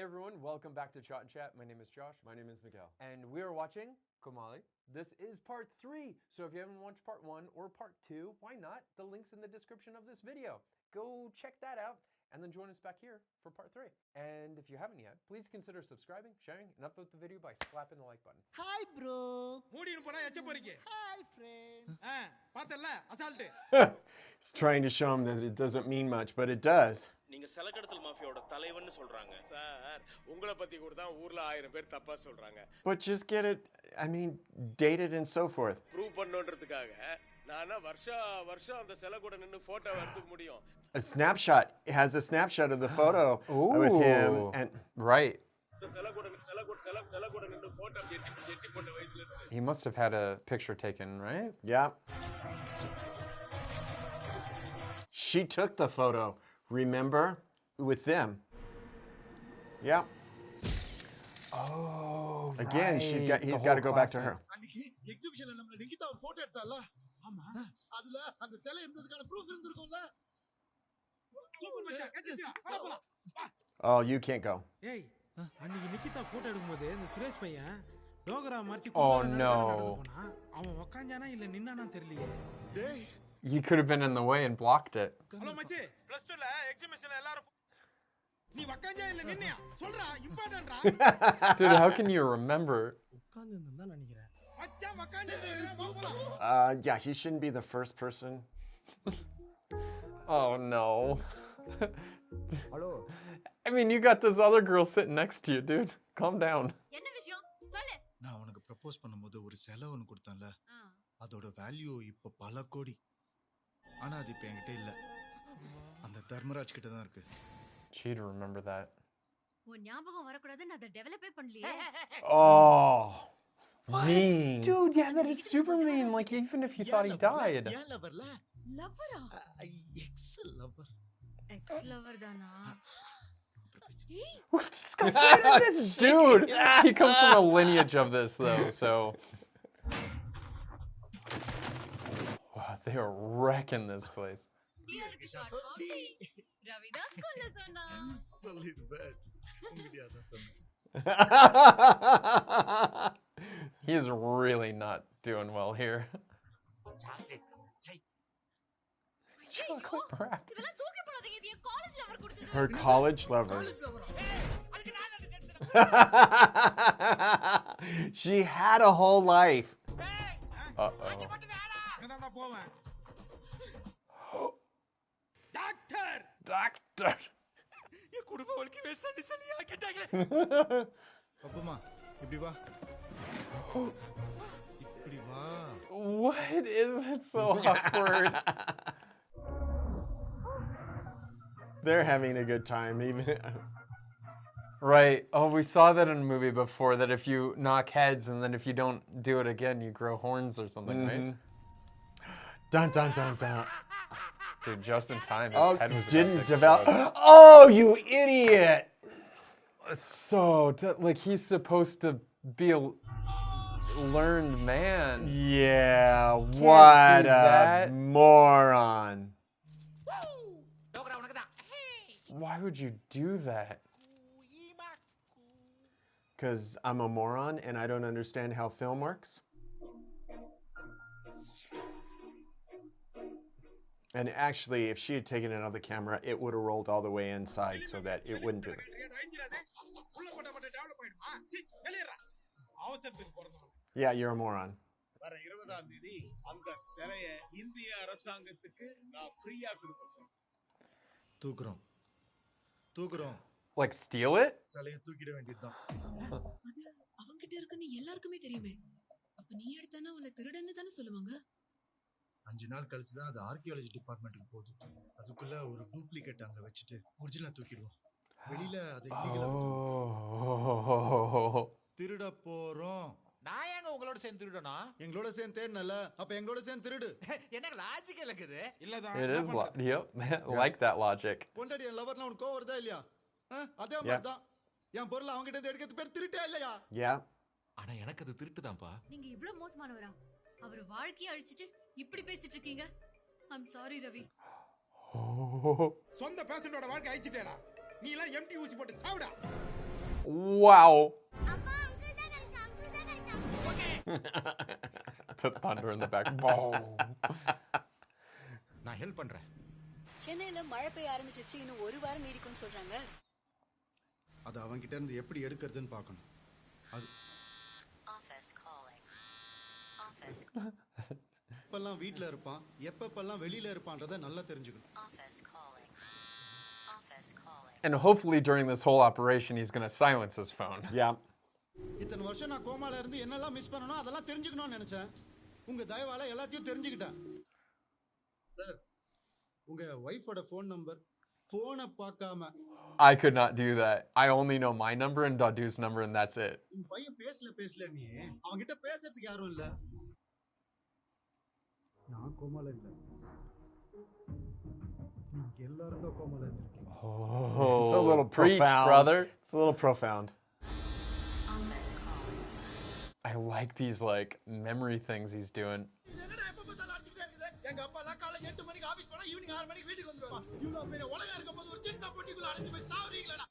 everyone, welcome back to ChaatNChat. My name is Josh. My name is Miguel. And we are watching Comali. This is part 3. So if you haven't watched part 1 or part 2, why not? The link's in the description of this video. Go check that out and then join us back here for part 3. And if you haven't yet, please consider subscribing, sharing, and upvote the video by slapping the like button. Hi bro. Hi friends. He's trying to show him that it doesn't mean much, but it does. நீங்க செலகடத்தல் மாஃபியாவோட தலைவன்னு சொல்றாங்க sir. உங்களை பத்தி கூட தான் ஊர்ல 1000 பேர் தப்பா சொல்றாங்க. But just get it, I mean, dated and so forth. Prove பண்ணனும்ன்றதுக்காக நானா வருஷம் அந்த செல கூட நின்னு போட்டோ எடுக்க முடியும். A snapshot. It has a snapshot of the photo with him and right. செல கூட நின்னு போட்டோ ஜெட்டி போட்ட வயசுல இருந்து. He must have had a picture taken, right? yeah. She took the photo, remember, with them. Yeah. Oh, Again, right. he's got to go back to her. அன்னைக்கு எக்ஸிபிஷன்ல நம்ம நிகிதா ஒரு photo எடுத்தால. ஆமா. அதுல அந்த சிலை இருந்ததுக்கான ப்ரூஃப் இருந்திருக்கும்ல. சூப்பர் மச்சான், கெஞ்சியா. போலாம். Oh, you can't go. ஏய், அன்னைக்கு நிகிதா போட்டோ எடுக்கும்போது இந்த சுரேஷ் பையன் டோகரா மார்ச்சி Oh no. அவன் உட்கார்ந்தானா இல்ல நின்னானா தெரியலையே. டேய், He could have been in the way and blocked it. Hello மச்சி, +2 ல எக்ஸிபிஷன்ல எல்லாரும் நீ உட்கார்ந்தா இல்ல நின்னியா? சொல்றா, இம்பார்ட்டன்ட்ரா. Dude, how can you remember? உட்கார்ந்திருந்தா நினைக்கிறேன். மச்சான் உட்கார்ந்திருந்தா. Yeah, he shouldn't be the first person. Oh no. Hello. I mean, you got this other girl sitting next to you, dude. Calm down. என்ன விஷயம் சொல்லு. நான் உனக்கு ப்ரப்போஸ் பண்ணும்போது ஒரு சிலை ஒன்னு கொடுத்தேன்ல. அதோட வேல்யூ இப்ப பல கோடி. ஆனா அது இப்ப என்கிட்ட இல்ல. அந்த தர்மராஜ் கிட்ட தான் இருக்கு. She'd remember that. உன் ஞாபகம் வர கூடாதுன்னு அத டெவலப்பே பண்ணலையே. Oh. Mean. Dude, yeah, that is super mean. Like, even if you thought he died. ஏன் லவர்ல? லவ்வரா? Ex lover. எக்ஸ் லவர் தானா? ஏய், What disgusting is this dude? He comes from a lineage of this, though, so. Wow, they are wrecking this place. Ravidas கொல்ல சொன்னா. சொல்லிடுவேன். உங்கடியா தான் சொன்னேன். He is really not doing well here. Chocolate wrap. இதெல்லாம் தூக்கி போடாதீங்க. இது என் காலேஜ் லவர் கொடுத்தது. Her college lover. அதுக்கு நான் தான் tension. She had a whole life. Uh-oh. நான் போவேன். Doctor, Doctor. என் குடும்ப வாழ்க்கை வெசடி சனியா கேட்டாங்க. அப்பமா, இப்படி வா. இப்படி வா. What is it so awkward? They're having a good time, even. Right. Oh, we saw that in a movie before, that if you knock heads and then if you don't do it again, you grow horns or something, right? Dun dun dun dun. Dude, just in time. His Oh, head was didn't about to develop. explode. Oh, you idiot! It's so like he's supposed to be a learned man. Yeah, what do a that. moron. Why would you do that? Because I'm a moron and I don't understand how film works. And actually, if she had taken it on the camera, it would have rolled all the way inside so that it wouldn't do that. Yeah, you're a moron. வர 20ஆம் தேதி அந்த சிலைய இந்திய அரசாங்கத்துக்கு நான் ஃப்ரீயா கொடுப்பேன். தூக்குறோம். Like steal it? சிலைய தூக்கிட வேண்டியதுதான். அது அவங்கிட்ட இருக்குன்னு எல்லாருக்குமே தெரியுமே. அப்ப நீ எடுத்தானா உன்னை திருடன்னு தானே சொல்லுவாங்க. 5 நாள் கழிச்சு தான் அது ஆர்கியாலஜி டிபார்ட்மென்ட்க்கு போகுது. அதுக்குள்ள ஒரு டூப்ளிகேட் அங்க வச்சிட்டு ஒரிஜினல் தூக்கிடுவோம். வெளியில அது இல்லீகலா Oh. திருட போறோம். நான் ஏங்க உங்களோட சேர்ந்து திருடணும்? எங்களோட சேர்ந்து தேடனல. அப்ப எங்களோட சேர்ந்து திருடு. எனக்கு லாஜிக் இருக்குது. இல்லடா. It is yep. Like that logic. பொண்டாடி என் லவர்னா உனக்கு கோவம் வருதா இல்லையா? அதே மாதிரி தான். என் பொருளை அவங்க கிட்ட எடுக்கிறது பேர் திருட்டே இல்லையா? Yeah. ஆனா எனக்கு அது திருட்டுதான்ப்பா. நீங்க இவ்ளோ மோசமானவரா? அவர் வாழ்க்கையை அழிச்சிட்டு இப்படி பேசிட்டு இருக்கீங்க. I'm sorry Ravi. சொந்த பேஷண்டோட வாழ்க்கை அழிச்சிட்டேடா. நீ எல்லாம் எம்டி ஊசி போட்டு சாவுடா. Wow. The thunder in the back. Boom. நான் ஹெல்ப் பண்றேன். சென்னையில மழை பெய்ய ஆரம்பிச்சிச்சு, இன்னும் ஒரு வாரம் நீடிக்கும்னு சொல்றாங்க. அது அவன்கிட்ட இருந்து எப்படி எடுக்கிறதுன்னு பார்க்கணும். அது எப்பெல்லாம் வீட்ல இருப்பான், எப்பெல்லாம் வெளியில இருப்பான்றத நல்லா தெரிஞ்சுக்கணும். And hopefully during this whole operation, he's going to silence his phone. Yeah. இத்தனை வருஷம் நான் கோமால இருந்து என்னெல்லாம் மிஸ் பண்ணணும் அதெல்லாம் தெரிஞ்சுக்கணும்னு நினைச்சேன். உங்க தயவால எல்லாத்தையும் தெரிஞ்சுக்கிட்டேன். சார், உங்க வைஃபோட ஃபோன் நம்பர் ஃபோனை பார்க்காம. I could not do that. I only know my number and Dadu's number, and that's it. உன் பையன் பேசல நீ. அவன்கிட்ட பேசுறதுக்கு யாரும் இல்ல. நான் கோமால இல்ல. நீங்க எல்லாரும் தான் கோமால இருக்கீங்க. Oh, it's a little preach, profound, brother. It's a little profound. I like these like memory things he's doing. எங்க அப்பா எல்லாம் காலையில 8 மணிக்கு ஆபீஸ் போனா ஈவினிங் 6 மணிக்கு வீட்டுக்கு வந்துருவாங்க. இவ்வளவு பெரிய உலகம் இருக்கும்போது ஒரு சின்ன பொட்டிக்குள்ள அடைஞ்சு போய் சாவறீங்களா?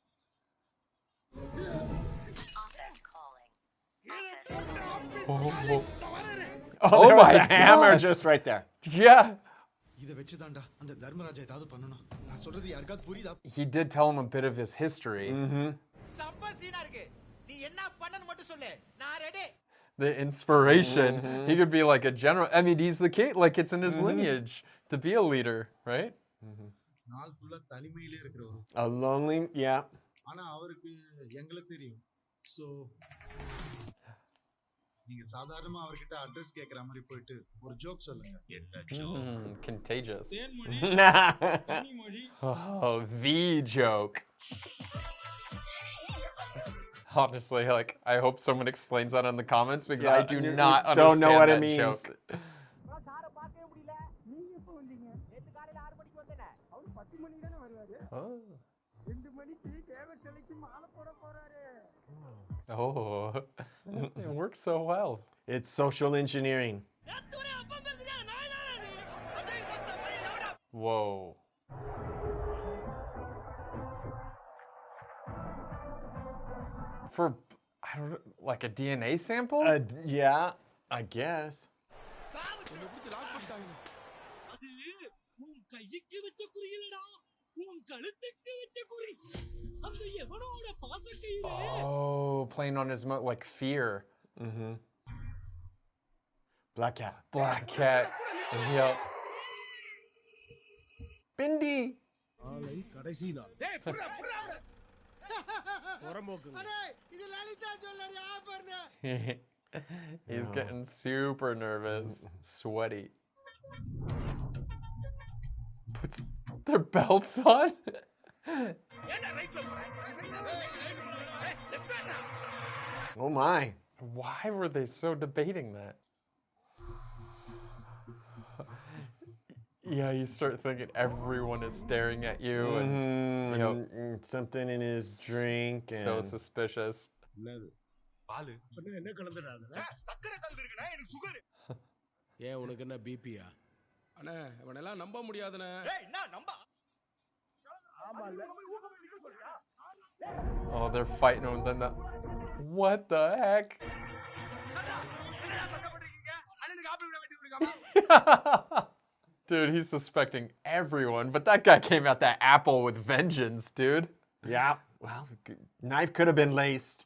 Oh, there was my a hammer gosh. just right there. Yeah. இத வெச்சுதான்டா அந்த தர்மராஜா ஏதாவது பண்ணனும். நான் சொல்றது யாருக்காவது புரியுதா? He did tell him a bit of his history. சப்ப சீனா இருக்கு. நீ என்ன பண்ணனும் மட்டும் சொல்லு. நான் ready. The inspiration. He could be like a general. I mean, he's the king. Like it's in his lineage to be a leader, right? நாள் ஃபுல்லா தனிமையிலே இருக்கிறவர். A lonely, yeah. ஆனா அவருக்கு எங்களுக்கு தெரியும். சோ நீங்க சாதாரணமா அவர்கிட்ட அட்ரஸ் கேக்குற மாதிரி போயிட்டு ஒரு ஜோக் சொல்லுங்க. Contagious. தனிமொழி. Oh, the joke. Honestly, like, I hope someone explains that in the comments because Yeah, I do not understand don't know what that it means. joke. Oh, it works so well. It's social engineering. Whoa. For, I don't know, like a DNA sample? Yeah, I guess. அது உன் கைக்கு வச்ச குறி இல்லடா, உன் கழுத்துக்கு வச்ச குறி. அந்த எவனோட பாசக்கயிறு. Oh, playing on his like fear. Black cat. Black cat. Yep. Bindi. ஆலை கடைசி நாள். டேய் புறா புறா. புறம்போக்குங்க. அடே இது லலிதா ஜுவல்லரி ஆஃபர்னு. He's getting super nervous, sweaty. Puts their belts on? Oh my. Why were they so debating that? Yeah, you start thinking everyone is staring at you and And something in his drink. And so suspicious. பால். என்ன கலந்துடாத? சக்கரை கல் இருக்குடா, எனக்கு sugar. ஏன் உனக்கு என்ன பிபியா? அண்ணே இவனெல்லாம் நம்ப முடியாதுண்ணே. ஏய் என்ன நம்ப? Oh, they're fighting over them. What the heck? Dude, he's suspecting everyone, but that guy came at that apple with vengeance, dude. Yeah. Well, knife could have been laced.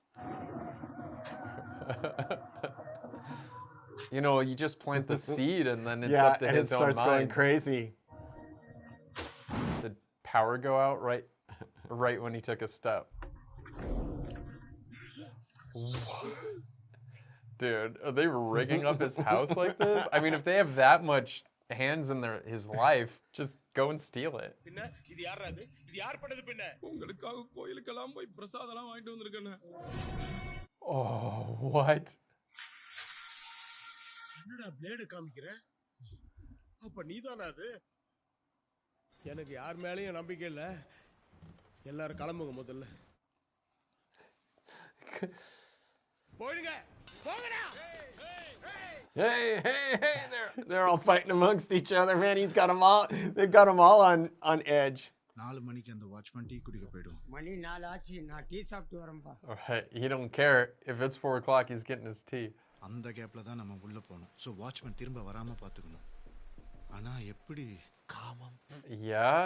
You know, you just plant the seed and then it's Yeah, up to and his it starts own going mind. crazy. Did power go out right when he took a step? Dude, are they rigging up his house like this? I mean, if they have that much hands in his life, just go and steal it. பின்ன இது யாரா இது? இது யார் பண்ணது பின்ன? உங்களுக்காக கோயிலுக்கெல்லாம் போய் பிரசாதம்லாம் வாங்கிட்டு வந்திருக்கேன். Oh, what? என்னடா பிளேடு காமிக்கிற? அப்ப நீதானா அது? எனக்கு யார் மேலயும் நம்பிக்கை இல்ல. எல்லாரும் கிளம்புங்க முதல்ல. போயிடுங்க. போங்கடா. Hey, they're all fighting amongst each other, man. They've got them all on edge. 4 மணிக்கு அந்த வாட்ச்மேன் டீ குடிக்க போய்டும். மணி 4 ஆச்சு, நான் டீ சாப்பிட்டு வரேன்ப்பா. Alright, he don't care if it's 4 o'clock. He's getting his tea. அந்த கேப்ல தான் நம்ம உள்ள போகணும். ஸோ வாட்ச்மேன் திரும்ப வராம பாத்துக்கணும். ஆனா எப்படி? காமம். Yeah.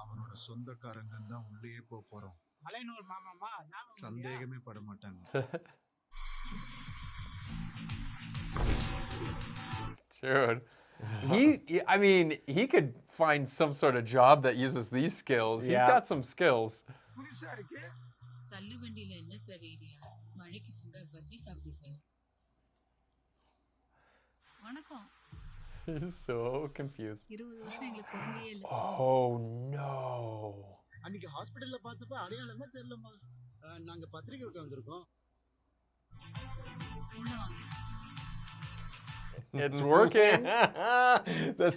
அவனோட சொந்தக்காரங்க தான் உள்ளே போறோம். மலையனூர் மாமாமா, சந்தேகமே பட மாட்டாங்க. Dude, I mean, he could find some sort of job that uses these skills. He's got some skills. புதுசா இருக்கு. தள்ளு வண்டியில என்ன சார் ஏரியா? மழைக்கு சுட பஜ்ஜி சாப்பிடு சார். வணக்கம். He's so confused. 20 வருஷம் எங்களுக்கு குழந்தையே இல்ல. Oh no. அன்னைக்கு ஹாஸ்பிடல்ல பார்த்தப்ப அடையாளமே தெரியலமா. நாங்க பத்திரிக்கை வைக்க வந்திருக்கோம். It's working. The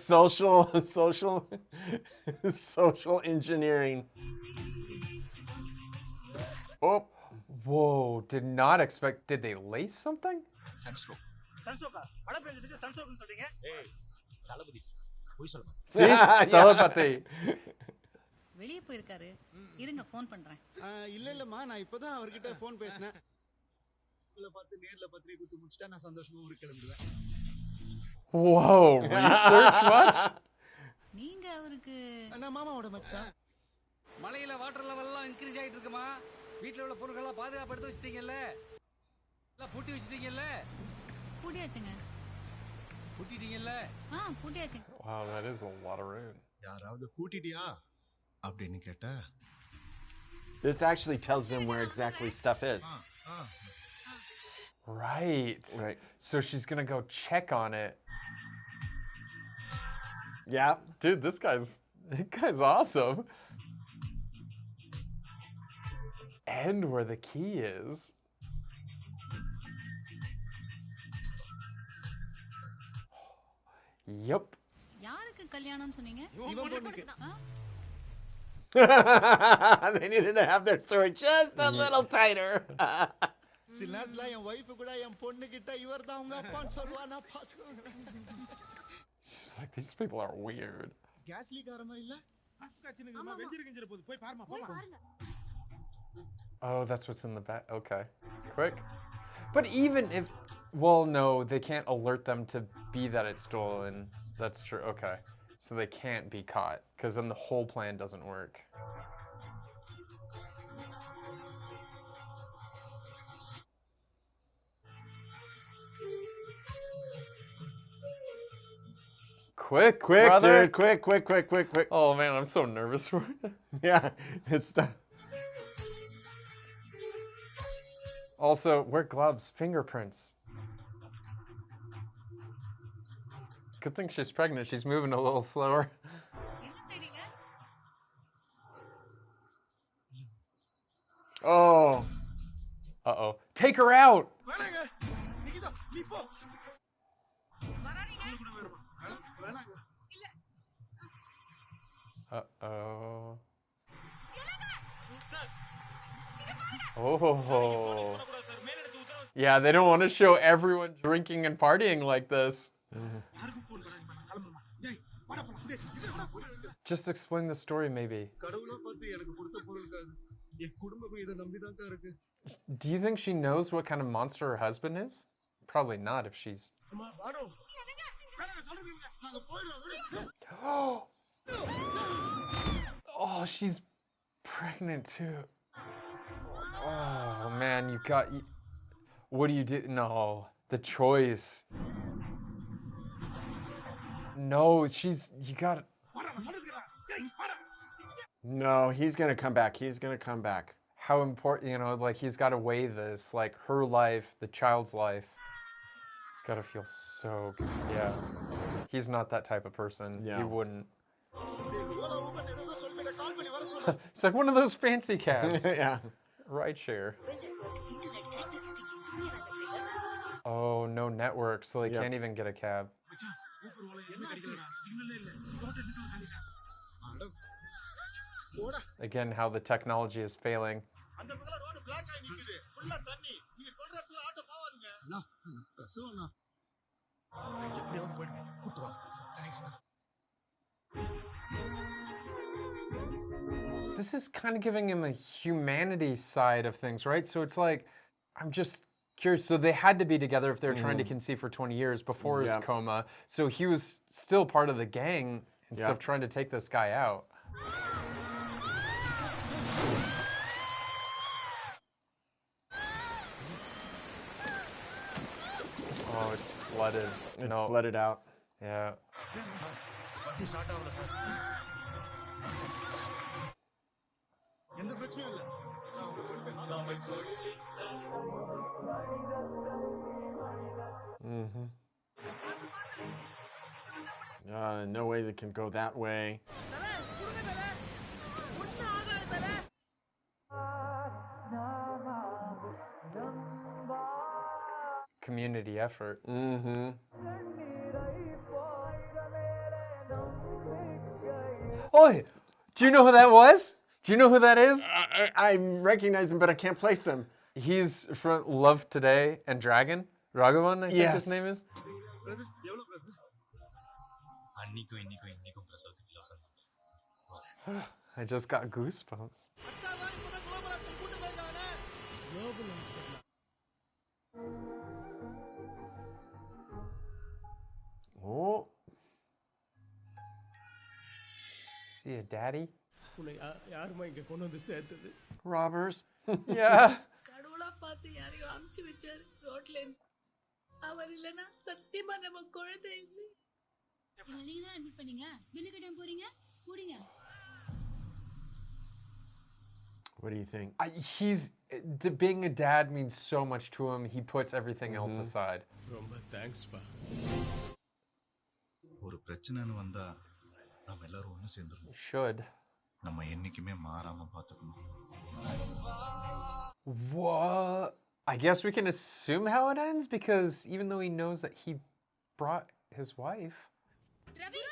social engineering. Oh, whoa! Did not expect. Did they lace something? சன்சோக்கா மழை பெஞ்சதுக்கு சன்சோக்னு சொல்றீங்க? ஏய் தலபதி போய் சொல்லுங்க. See, telepathy. வெளியே போயிருக்காரு. இருங்க ஃபோன் பண்றேன். இல்லம்மா, நான் இப்பதான் அவர்கிட்ட ஃபோன் பேசினேன். இல்ல பார்த்து நேர்ல பத்திரிக்கை குத்தி முடிச்சிட்டா நான் சந்தோஷமா ஊருக்கு கிளம்பிடுவேன். Whoa! Research much? நீங்க அவருக்கு நான் மாமாவோட மச்சான். மலையில வாட்டர் லெவல் எல்லாம் இன்க்ரீஸ் ஆயிட்டு இருக்குமா? வீட்ல உள்ள பொருட்கள் எல்லாம் பாதுகாப்பு எடுத்து வச்சிட்டீங்கல்ல? எல்லாம் பூட்டி வச்சிட்டீங்கல்ல? பூட்டியாச்சுங்க. பூட்டிட்டீங்கல்ல? பூட்டியாச்சுங்க. Wow, that is a lot of rain. யாராவது பூட்டிட்டியா அப்படின்னு கேட்டா This actually tells them where exactly stuff is. Right. So she's gonna go check on it. Yeah. Dude, this guy's awesome. And where the key is. Yep. யாருக்கு கல்யாணம்னு சொன்னீங்க? இவன் பொண்ணுக்கு. They needed to have their story just a little tighter. சில நேரத்துல என் wife கூட என் பொண்ணு கிட்ட இவர் தான் உங்க அப்பான்னு சொல்லுவா, நான் பாத்துக்கோங்க. She's like, these people are weird. Gas leak ஆற மாதிரி இல்ல? அஸ்காச்சினுக்குமா வெஞ்சிருக்கிற போது போய் பாருமா போமா. Oh, that's what's in the back. Okay. Quick. But even if, well, no, they can't alert them to be that it's stolen. That's true. Okay. So they can't be caught, because then the whole plan doesn't work. Quick, brother. Dude, quick. Oh man, I'm so nervous for it. Yeah, it's stuff. Also, wear gloves, fingerprints. Good thing she's pregnant. She's moving a little slower. Oh. Uh-oh. Take her out! வேணாங்க. நீங்க நீ போ. வேணாங்க. Uh-oh. Oh. Yeah, they don't want to show everyone drinking and partying like this. Just explain the story, maybe. கடவுளா பார்த்து எனக்கு கொடுத்த பொருளுக்கு என் குடும்பம் இத நம்பி தான் இருக்கு. Do you think she knows what kind of monster her husband is? Probably not if she's... அம்மா வாடோ. வேணாங்க சொல்லுங்க. நாங்க போயிடுறோம். Oh, she's pregnant too. Oh man, you got... What do you do? No, the choice. No, you got... No, he's gonna come back. He's gonna come back. How important, like he's got to weigh this, like her life, the child's life. It's got to feel so good. Yeah. He's not that type of person. Yeah. He wouldn't. It's like one of those fancy cabs. Yeah. Ride share. Oh, no network, so they can't even get a cab. Again, how the technology is failing. this is kind of giving him a humanity side of things, right? So it's like, I'm just curious. So they had to be together if they were trying to conceive for 20 years before his coma. So he was still part of the gang and stuff trying to take this guy out. Oh, it's flooded. It's flooded out. Yeah. வண்டி start ஆகல sir. எந்த பிரச்சனையும் இல்ல. No way they can go that way. Community effort. Oh, do you know who that was? Do you know who that is? I recognize him, but I can't place him. He's from Love Today and Dragon. Raghavan, I think his name is. I just got goosebumps. Oh. Is he a daddy? உன்னை யாருமா இங்க கொண்டு வந்து சேர்த்தது? Robbers. Yeah. கடவுளா பார்த்து யாரையோ அமுச்சு வச்சாரு ரோட்ல இருந்து. அவர் இல்லனா சத்தியமா நம்ம குழந்தை இல்லை. நீங்க தான் அட்மிட் பண்ணீங்க. பில்லு கட்ட போறீங்க? கூடிங்க. What do you think? Being a dad means so much to him. He puts everything else aside. ரொம்ப தேங்க்ஸ் பா. ஒரு பிரச்சனைன்னு வந்தா நாம எல்லாரும் ஒண்ணு சேர்ந்துருவோம். Should. நம்ம என்னைக்குமே மாறாம பாத்துக்கணும். What? I guess we can assume how it ends because even though he knows that he brought his wife. Ravi,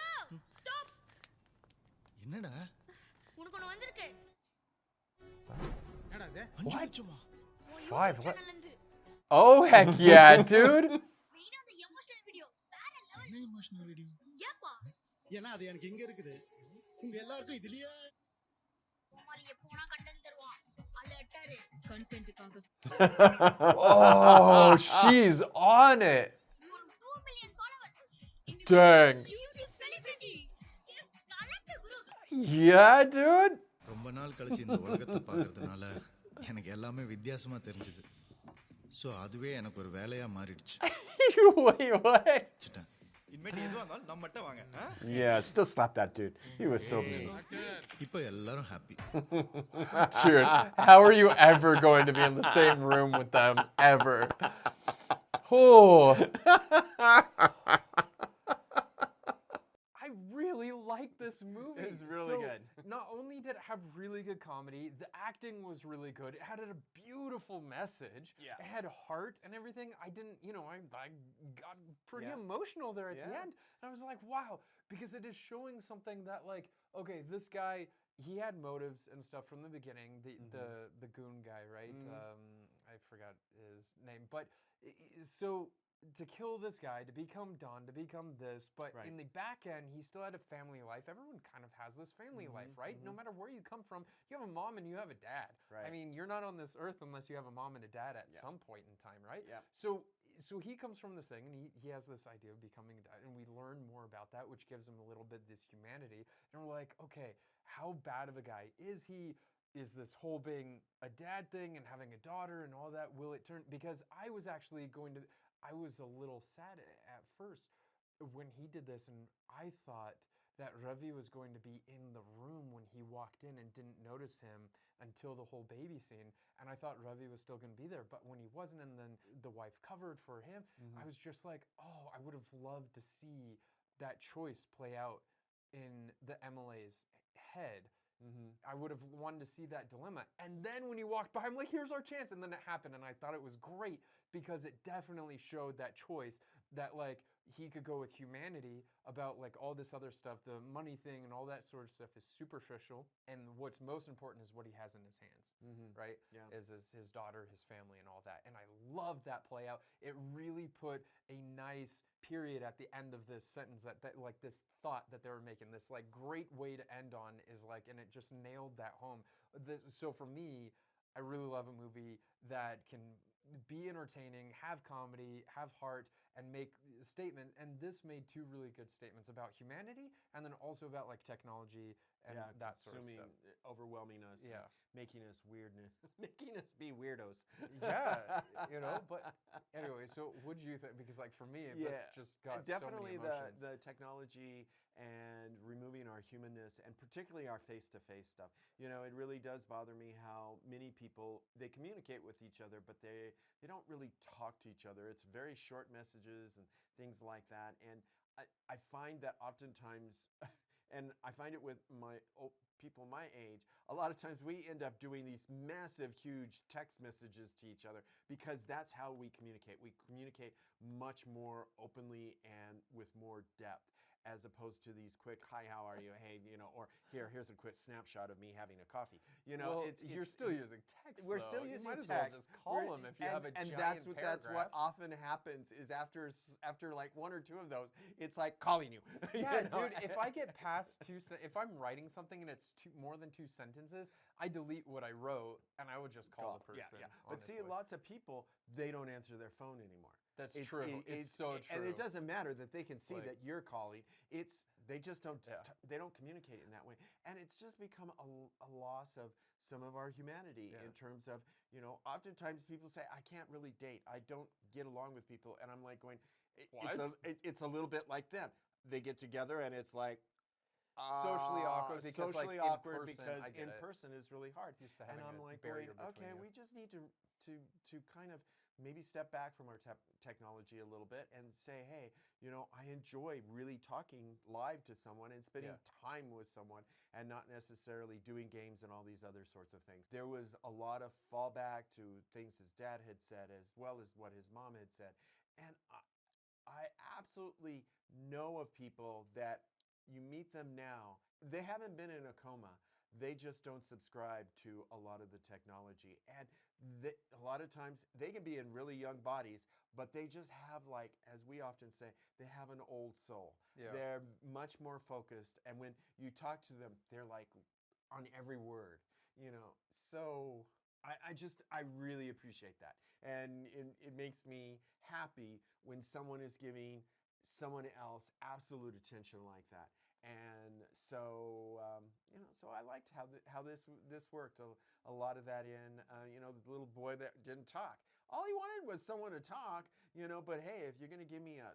stop. என்னடா? உனக்கு ஒன்னு வந்திருக்கு. என்னடா இது? 5 லட்சமா? 5 Oh, heck yeah, dude. என்ன எமோஷனல் வீடியோ? ஏன்னா அது எனக்கு இங்க இருக்குது. உங்க எல்லாருக்கும் இதுலயே போனா கண்டென்ட் தருவான். அல்ல அட்டாரு. கண்டென்ட்காக. Oh, she's on it. 2 million followers. Dang. YouTube celebrity. Yeah, dude. ரொம்ப நாள் கழிச்சு இந்த உலகத்தை பார்க்கிறதுனால எனக்கு எல்லாமே வித்தியாசமா தெரிஞ்சது. சோ அதுவே எனக்கு ஒரு வேலையா மாறிடுச்சு. Wait, what? இன்மேட்டு எதுவா இருந்தாலும் நம்ம மட்டும் வாங்க. Yeah, still slap that dude. He was so mean. இப்போ எல்லாரும் happy. Dude, how are you ever going to be in the same room with them ever? Oh. I really like this movie. It's really good. Not only did it have really good comedy, the acting was really good. It had a beautiful message. Yeah. It had heart and everything. I didn't, I got pretty emotional there at the end. And I was like, wow, because it is showing something that okay, this guy, he had motives and stuff from the beginning. The goon guy, right? I forgot his name, but so to kill this guy, to become Don, to become this, but in the back end, he still had a family life. Everyone kind of has this family life, right? No matter where you come from, you have a mom and you have a dad. Right. I mean, you're not on this earth unless you have a mom and a dad at some point in time, right? Yeah. So he comes from this thing, and he has this idea of becoming a dad, and we learn more about that, which gives him a little bit this humanity. And we're like, okay, how bad of a guy is he? Is this whole being a dad thing and having a daughter and all that, will it turn? Because I was actually I was a little sad at first when he did this, and I thought that Ravi was going to be in the room when he walked in and didn't notice him until the whole baby scene, and I thought Ravi was still going to be there, but when he wasn't and then the wife covered for him, I was just like, oh, I would have loved to see that choice play out in the MLA's head. I would have wanted to see that dilemma. And then when he walked by, I'm like, here's our chance. And then it happened. And I thought it was great because it definitely showed that choice that he could go with humanity about like all this other stuff. The money thing and all that sort of stuff is superficial, and what's most important is what he has in his hands, right? Yeah. Is his daughter, his family, and all that. And I love that play out. It really put a nice period at the end of this sentence, that like this thought that they were making, this like great way to end on is like, and it just nailed that home. So for me, I really love a movie that can be entertaining, have comedy, have heart, and make a statement. And this made two really good statements about humanity, and then also about like technology and that sort of stuff. Overwhelming us, Yeah. making us weirdness, making us be weirdos. Yeah, you know. But anyway, so what do you think? Because like for me, this just got definitely so many emotions. the technology and removing our humanness, and particularly our face-to-face stuff. You know, it really does bother me how many people, they communicate with each other, but they don't really talk to each other. It's very short messages and things like that. And I find that oftentimes, and I find it with people my age, a lot of times we end up doing these massive, huge text messages to each other because that's how we communicate. We communicate much more openly and with more depth, as opposed to these quick, hi, how are you? Hey, you know, or here's a quick snapshot of me having a coffee. You know, well, you're still using text. We're though. still You using might as text. well just call them if you have a and giant that's what often happens is after like one or two of those, it's like calling you. Yeah, you know? dude. If I get past if I'm writing something and it's more than 2 sentences, I delete what I wrote and I would just call the person. Yeah. But see, lots of people, they don't answer their phone anymore. That's true. It's so true. And it doesn't matter that they can see Like- that you're calling. They just don't. They don't communicate in that way, and it's just become a loss of some of our humanity in terms of, you know. Oftentimes people say, "I can't really date. I don't get along with people," and I'm like going, "It's a little bit like them. They get together and it's like." Socially awkward because socially like, awkward in person, because I get in it. person is really hard. Used to And having I'm a like, barrier going, okay, between you. we just need to kind of maybe step back from our technology a little bit and say, hey, you know, I enjoy really talking live to someone and spending time with someone and not necessarily doing games and all these other sorts of things. There was a lot of fallback to things his dad had said as well as what his mom had said. And I absolutely know of people that you meet them now, they haven't been in a coma. They just don't subscribe to a lot of the technology. And a lot of times they can be in really young bodies, but they just have, like, as we often say, they have an old soul. Yeah. They're much more focused. And when you talk to them, they're like on every word, you know. So I really appreciate that. And it makes me happy when someone is giving someone else absolute attention like that. And so, you know, so I liked how this worked. A lot of that in, you know, the little boy that didn't talk. All he wanted was someone to talk, you know, but hey, if you're going to give me a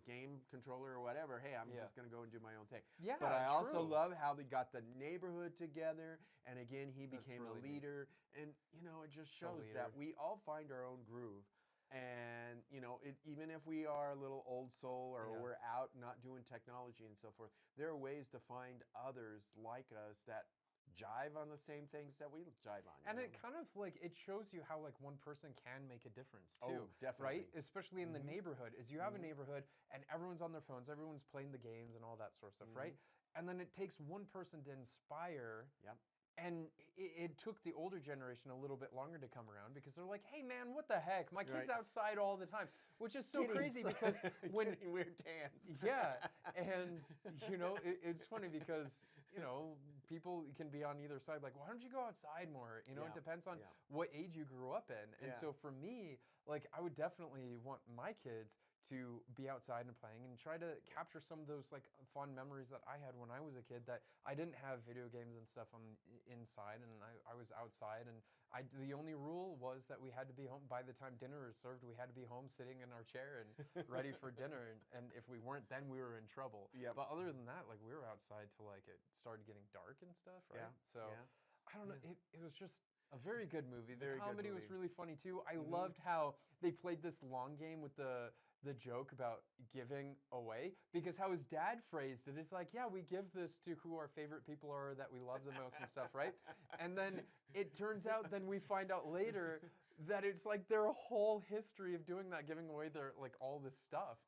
game controller or whatever, hey, I'm just going to go and do my own thing. Yeah, but I also true. love how they got the neighborhood together. And again, he became really a leader. And, you know, it just shows that we all find our own groove. And, you know, even if we are a little old soul or we're out not doing technology and so forth, there are ways to find others like us that jive on the same things that we jive on. And it kind of like, it shows you how like one person can make a difference too. Oh, definitely. Right? Especially in the neighborhood, is you have a neighborhood and everyone's on their phones, everyone's playing the games and all that sort of stuff, right? And then it takes one person to inspire. Yep. And it took the older generation a little bit longer to come around because they're like, hey man, what the heck? My kid's outside all the time, which is so crazy because when weird tans. Yeah, and you know, it's funny because, you know, people can be on either side like, why don't you go outside more? You know, it depends on what age you grew up in. And so for me, like, I would definitely want my kids to be outside and playing and try to capture some of those like fun memories that I had when I was a kid, that I didn't have video games and stuff on inside, and I was outside, and the only rule was that we had to be home by the time dinner was served. We had to be home sitting in our chair and ready for dinner, and if we weren't, then we were in trouble. Yep. But other than that, like, we were outside till like it started getting dark and stuff, right? So I don't know, it was just a very good movie. The comedy was really funny too. I loved how they played this long game with the joke about giving away, because how his dad phrased it is like, yeah, we give this to who our favorite people are that we love the most and stuff, right? And then it turns out, then we find out later that it's like their whole history of doing that, giving away their like all this stuff.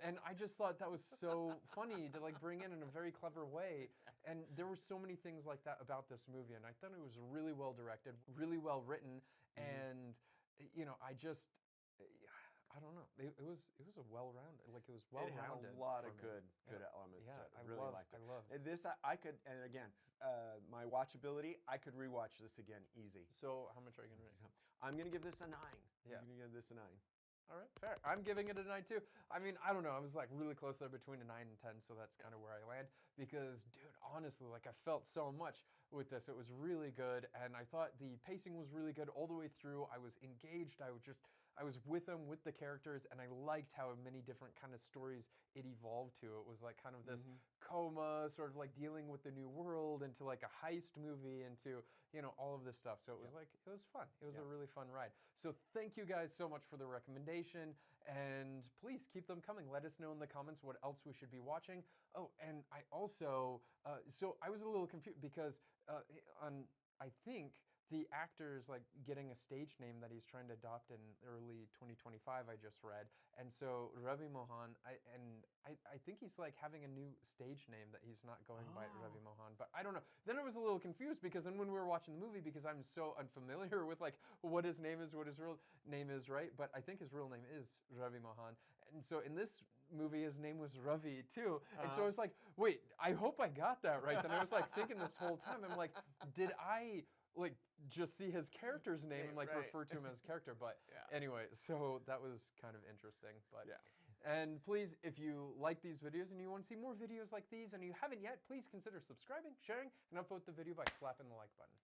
And I just thought that was so funny to like bring in a very clever way. And there were so many things like that about this movie, and I thought it was really well directed, really well written, and you know, I don't know. It was a well-rounded, like it was well-rounded. It had a lot of for me. good elements. Yeah, to it. I really loved- liked it. I loved. And this I could, and again, my watchability, I could rewatch this again easy. So how much are you gonna rate? I'm gonna give this a 9. Yeah. I'm gonna give this a 9. All right, fair. I'm giving it a 9 too. I mean, I don't know. I was like really close there between a 9 and 10, so that's kind of where I land. Because, dude, honestly, like I felt so much with this. It was really good, and I thought the pacing was really good all the way through. I was engaged. I was with them, with the characters, and I liked how many different kind of stories it evolved to. It was like kind of this coma, sort of like dealing with the new world, into like a heist movie, into, you know, all of this stuff. So it was like, it was fun. It was a really fun ride. So thank you guys so much for the recommendation, and please keep them coming. Let us know in the comments what else we should be watching. Oh, and I also, so I was a little confused because I think the actor's like getting a stage name that he's trying to adopt in early 2025, I just read. And so Ravi Mohan, I think he's like having a new stage name that he's not going by Ravi Mohan, but I don't know. Then I was a little confused because then when we were watching the movie, because I'm so unfamiliar with like what his name is, what his real name is, right? But I think his real name is Ravi Mohan. And so in this movie, his name was Ravi too. And so I was like, wait, I hope I got that right. Then I was like thinking this whole time, I'm like, did I like just see his character's name and like refer to him as character? But anyway, so that was kind of interesting. But and please, if you like these videos and you want to see more videos like these and you haven't yet, please consider subscribing, sharing, and upvote the video by slapping the like button.